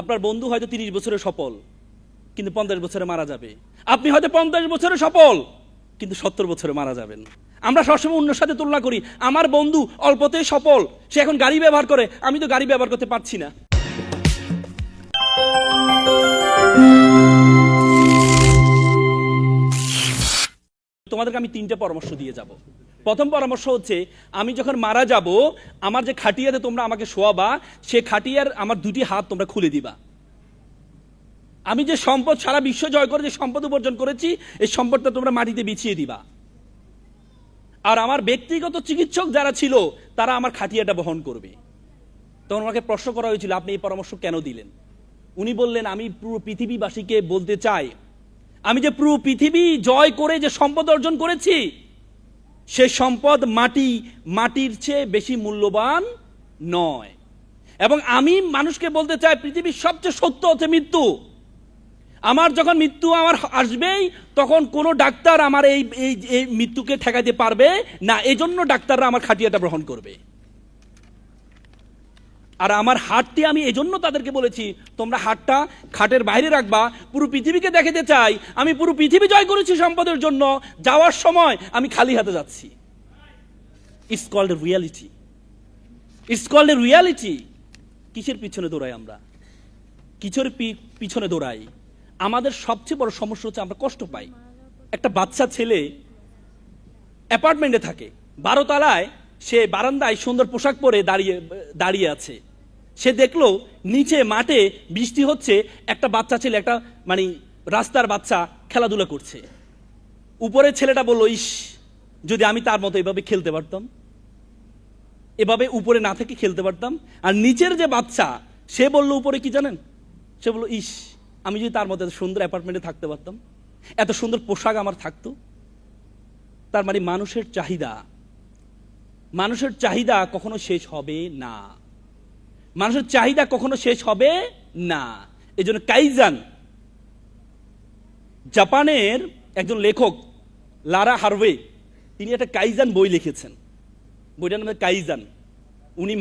আপনার বন্ধু হয়তো 30 বছরে সফল, কিন্তু 50 বছরে মারা যাবে। আপনি হয়তো 50 বছরে সফল, কিন্তু 70 বছরে মারা যাবেন। আমরা সবসময় অন্যের সাথে তুলনা করি। আমার বন্ধু অল্পতেই সফল, সে এখন গাড়ি ব্যবহার করে, আমি তো গাড়ি ব্যবহার করতে পারছি না। তোমাদেরকে আমি 3টে পরামর্শ দিয়ে যাব। প্রথম পরামর্শ হচ্ছে, আমি যখন মারা যাব, আমার যে খাটিয়াতে তোমরা আমাকে শোয়াবা, সে খাটিয়ার আমার 2টি হাত তোমরা খুলে দিবা। আমি যে সম্পদ সারা বিশ্ব জয় করে যে সম্পদ উপার্জন করেছি, এই সম্পদটা তোমরা মাটিতে বিছিয়ে দিবা। আর আমার ব্যক্তিগত চিকিৎসক যারা ছিল, তারা আমার খাটিয়াটা বহন করবে। তখন আমাকে প্রশ্ন করা হয়েছিল, আপনি এই পরামর্শ কেন দিলেন? উনি বললেন, আমি পুরো পৃথিবীবাসীকে বলতে চাই, আমি যে পুরো পৃথিবী জয় করে যে সম্পদ অর্জন করেছি, সে সম্পদ মাটির চেয়ে বেশি মূল্যবান নয়। এবং আমি মানুষকে বলতে চাই, পৃথিবীর সবচেয়ে সত্য হচ্ছে মৃত্যু। আমার যখন মৃত্যু আমার আসবেই, তখন কোনো ডাক্তার আমার এই মৃত্যুকে ঠেকাতে পারবে না। এই জন্য ডাক্তাররা আমার খাটিয়াটা গ্রহণ করবে। আর আমার হাতটি আমি এজন্য তাদেরকে বলেছি, তোমরা হাতটা খাটের বাইরে রাখবা। পুরো পৃথিবীকে দেখাতে চাই আমি পুরো পৃথিবী জয় করেছি সম্পদের জন্য। যাওয়ার সময় আমি খালি হাতে যাচ্ছি। It's called a reality, it's called a reality. কিসের পিছনে দৌড়াই আমরা? কিসের পিছনে দৌড়াই? আমাদের সবচেয়ে বড় সমস্যা হচ্ছে আমরা কষ্ট পাই। একটা বাচ্চা ছেলে অ্যাপার্টমেন্টে থাকে, 12 তলায়, সে বারান্দায় সুন্দর পোশাক পরে দাঁড়িয়ে আছে। সে দেখলো নিচে মাঠে বৃষ্টি হচ্ছে, একটা বাচ্চা ছেলে, একটা রাস্তার বাচ্চা খেলাধুলা করছে। উপরে ছেলেটা বলল, ইস, যদি আমি তার মতো এভাবে খেলতে পারতাম, এভাবে উপরে না থেকে খেলতে পারতাম। আর নিচের যে বাচ্চা, সে বলল উপরে কি জানেন? সে বলল, ইস, আমি যদি তার মতো এত সুন্দর অ্যাপার্টমেন্টে থাকতে পারতাম, এত সুন্দর পোশাক আমার থাকতো। তার মানে মানুষের চাহিদা কখনো শেষ হবে না। মানুষের চাহিদা কখনো শেষ হবে না। এই জন্য কাইজান, জাপানের একজন লেখক লারা হার্ভে, তিনি একটা কাইজান বই লিখেছেন। বইটার নাম কাইজান। উনি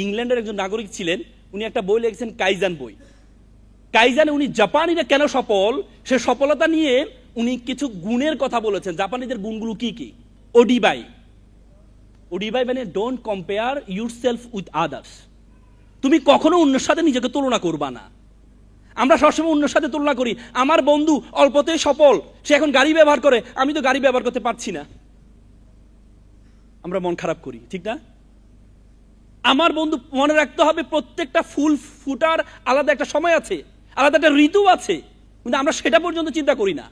ইংল্যান্ডের একজন নাগরিক ছিলেন। উনি একটা বই লিখেছেন, কাইজান বই। কাইজানে উনি জাপানিরা কেন সফল, সে সফলতা নিয়ে উনি কিছু গুণের কথা বলেছেন। জাপানিদের গুণগুলো কি কি? ওডিবাই মানে don't compare yourself with others. তুমি কখনো অন্যের সাথে নিজেকে তুলনা করবা না। আমরা সবসময় অন্যের সাথে তুলনা করি। আমার বন্ধু অল্পতেই সফল, সে এখন গাড়ি ব্যবহার করে, আমি তো গাড়ি ব্যবহার করতে পারছি না। আমরা মন খারাপ করি, ঠিক না? আমার বন্ধু, মনে রাখতে হবে, প্রত্যেকটা ফুল ফুটার আলাদা একটা সময় আছে, আলাদা একটা ঋতু আছে, কিন্তু আমরা সেটা পর্যন্ত চিন্তা করি না।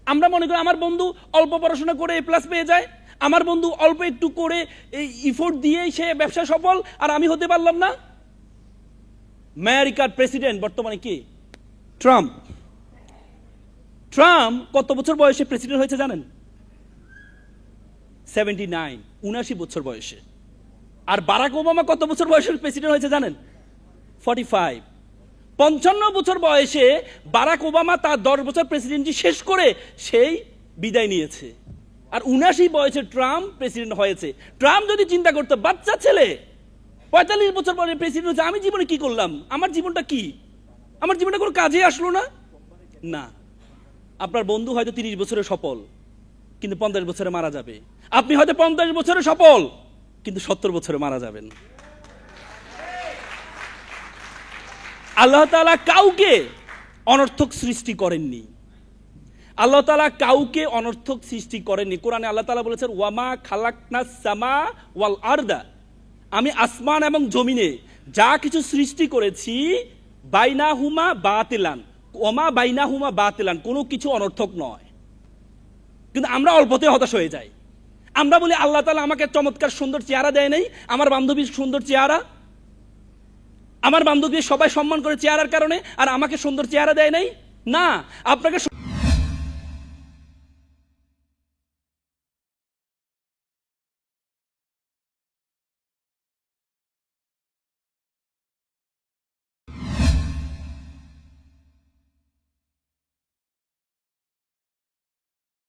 আমরা মনে করি আমার বন্ধু অল্প পড়াশোনা করে A+ পেয়ে যায়, আমার বন্ধু অল্প একটু করে এই ইফোর্ট দিয়ে সে ব্যবসা সফল, আর আমি হতে পারলাম না। আমেরিকার প্রেসিডেন্ট বর্তমানে কি? ট্রাম্প। কত বছর বয়সে প্রেসিডেন্ট হয়েছে জানেন? 79, 79 বছর বয়সে। আর বারাক ওবামা কত বছর বয়সে প্রেসিডেন্ট হয়েছে জানেন? 45। 55 বছর বয়সে বারাক ওবামা তার 10 বছর প্রেসিডেন্সি শেষ করে সেই বিদায় নিয়েছে। আর 79 বয়সে ট্রাম্প প্রেসিডেন্ট হয়েছে। ট্রাম্প যদি চিন্তা করতো, বাচ্চা ছেলে 45 বছর পরে প্রেসিডেন্ট হচ্ছে, আমি জীবনে কি করলাম, আমার জীবনটা কি, আমার জীবনটা কোনো কাজে আসলো না। না, আপনার বন্ধু হয়তো 30 বছরে সফল, কিন্তু 50 বছরে মারা যাবে। আপনি হয়তো 50 বছরে সফল, কিন্তু 70 বছরে মারা যাবেন। আল্লাহ তাআলা কাউকে অনর্থক সৃষ্টি করেননি। আল্লাহ তাআলা কাউকে অনর্থক সৃষ্টি করেননি। কোরআনে আল্লাহ তাআলা বলেছেন, ওয়ামা খালাকনাস সামা ওয়াল আরদা, আমি আসমান এবং জমিনে যা কিছু সৃষ্টি করেছি, বাইনাহুমা বাতিলান, ওমা বাইনাহুমা বাতিলান, কোনো কিছু অনর্থক নয়। কিন্তু আমরা অল্পতে হতাশ হয়ে যাই। আমরা বলি, আল্লাহ তাআলা আমাকে চমৎকার সুন্দর চেহারা দেয় নাই, আমার বান্ধবীর সুন্দর চেহারা, আমার বান্ধবী সবাই সম্মান করে চেহারার কারণে, আর আমাকে সুন্দর চেহারা দেয় নাই। না, আপনাকে